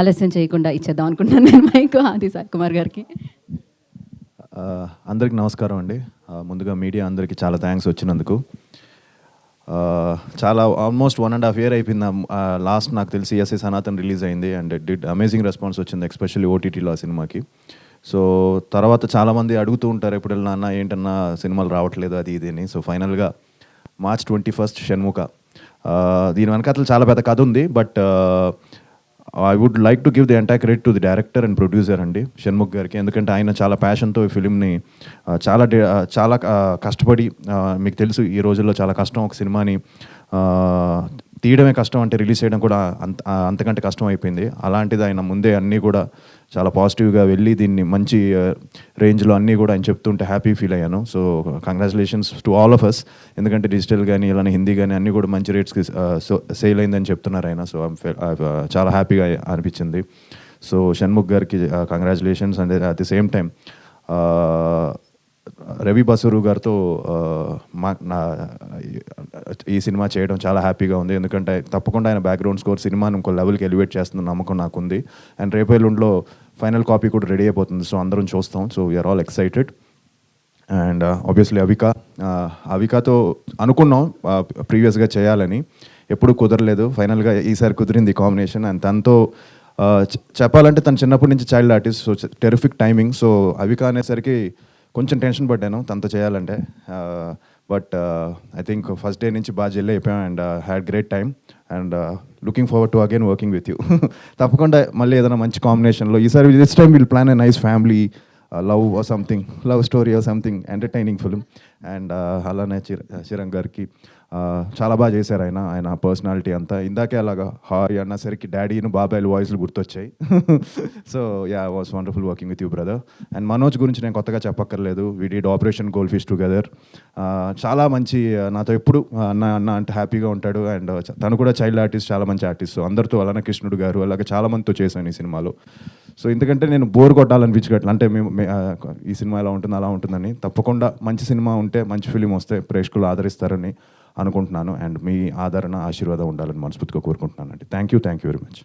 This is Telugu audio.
ఆలస్యం చేయకుండా ఇచ్చేద్దాం అనుకుంటున్నాను నేను మైక్ ఆది సాయి కుమార్ గారికి. అందరికి నమస్కారం అండి. ముందుగా మీడియా అందరికీ చాలా థ్యాంక్స్ వచ్చినందుకు. చాలా ఆల్మోస్ట్ 1.5 year అయిపోయింది. లాస్ట్ నాకు తెలిసి ఎస్ఏ సనాతన్ రిలీజ్ అయింది అండ్ డిడ్ అమేజింగ్ రెస్పాన్స్ వచ్చింది, ఎస్పెషల్లీ ఓటీటీలో ఆ సినిమాకి. సో తర్వాత చాలామంది అడుగుతూ ఉంటారు ఎప్పుడెళ్ళినా అన్న ఏంటన్నా సినిమాలు రావట్లేదు అది ఇది అని. సో ఫైనల్గా March 21st షణ్ముఖ. దీని వెనకాతలు చాలా పెద్ద కథ ఉంది, but I would like to give the entire credit to the director and producer అండి, షణ్ముఖ్ గారికి. ఎందుకంటే ఆయన చాలా ప్యాషన్తో ఈ ఫిలింని చాలా కష్టపడి, మీకు తెలుసు ఈ రోజుల్లో చాలా కష్టం ఒక సినిమాని తీయడమే కష్టం, అంటే రిలీజ్ చేయడం కూడా అంతకంటే కష్టం అయిపోయింది. అలాంటిది ఆయన ముందే అన్నీ కూడా చాలా పాజిటివ్గా వెళ్ళి దీన్ని మంచి రేంజ్లో అన్నీ కూడా ఆయన చెప్తుంటే హ్యాపీ ఫీల్ అయ్యాను. So congratulations to all of us. ఎందుకంటే డిజిటల్ కానీ ఇలానే హిందీ కానీ అన్నీ కూడా మంచి రేట్స్కి సేల్ అయిందని చెప్తున్నారు ఆయన. సో చాలా హ్యాపీగా అనిపించింది. సో షణ్ముఖ్ గారికి congratulations. And at the same time Ravi Basrur గారితో ఈ సినిమా చేయడం చాలా హ్యాపీగా ఉంది. ఎందుకంటే తప్పకుండా ఆయన బ్యాక్గ్రౌండ్ స్కోర్ సినిమాని ఇంకో లెవెల్కి ఎలివేట్ చేస్తున్న నమ్మకం నాకు ఉంది. అండ్ రేపు ఎల్లుండిలో ఫైనల్ కాపీ కూడా రెడీ అయిపోతుంది. సో అందరం చూస్తాం. So we are all excited. And obviously అవికాతో అనుకున్నాం ప్రీవియస్గా చేయాలని, ఎప్పుడు కుదరలేదు. ఫైనల్గా ఈసారి కుదిరింది కాంబినేషన్. అండ్ తనతో చెప్పాలంటే తను చిన్నప్పటి నుంచి child artist, so terrific timing. So Avika అనేసరికి కొంచెం టెన్షన్ పడ్డాను తనతో చేయాలంటే, but I think first day నుంచి బాగా జెల్ అయిపోయాం and had great time and looking forward to again working with you. తప్పకుండా మళ్ళీ ఏదైనా మంచి కాంబినేషన్లో ఈసారి this time will plan a nice family love or something, love story or something entertaining film. And అలానే చిరంగ్ గారికి చాలా బాగా చేశారు ఆయన పర్సనాలిటీ అంతా. ఇందాకే అలాగా హారీ అన్నసరికి డాడీను బాబాయ్లు వాయిస్లు గుర్తొచ్చాయి. So yeah, was wonderful working with you brother. And Manoj గురించి నేను కొత్తగా చెప్పక్కర్లేదు. We did Operation Gold Fish together. చాలా మంచి, నాతో ఎప్పుడు అన్న అంటే హ్యాపీగా ఉంటాడు. అండ్ తను కూడా చైల్డ్ ఆర్టిస్ట్, చాలా మంచి ఆర్టిస్ట్. సో అందరితో అలానే కృష్ణుడు గారు అలాగే చాలా మందితో చేశాను ఈ సినిమాలో. సో ఎందుకంటే నేను బోర్ కొట్టాలనిపించగట్ల, అంటే మేము ఈ సినిమా ఎలా ఉంటుంది అలా ఉంటుందని. తప్పకుండా మంచి సినిమా ఉంటే, మంచి ఫిలిం వస్తే ప్రేక్షకులు ఆదరిస్తారని అనుకుంటున్నాను. అండ్ మీ ఆదరణ, ఆశీర్వాదం ఉండాలని మనస్ఫూర్తిగా కోరుకుంటున్నాను అండి. Thank you very much.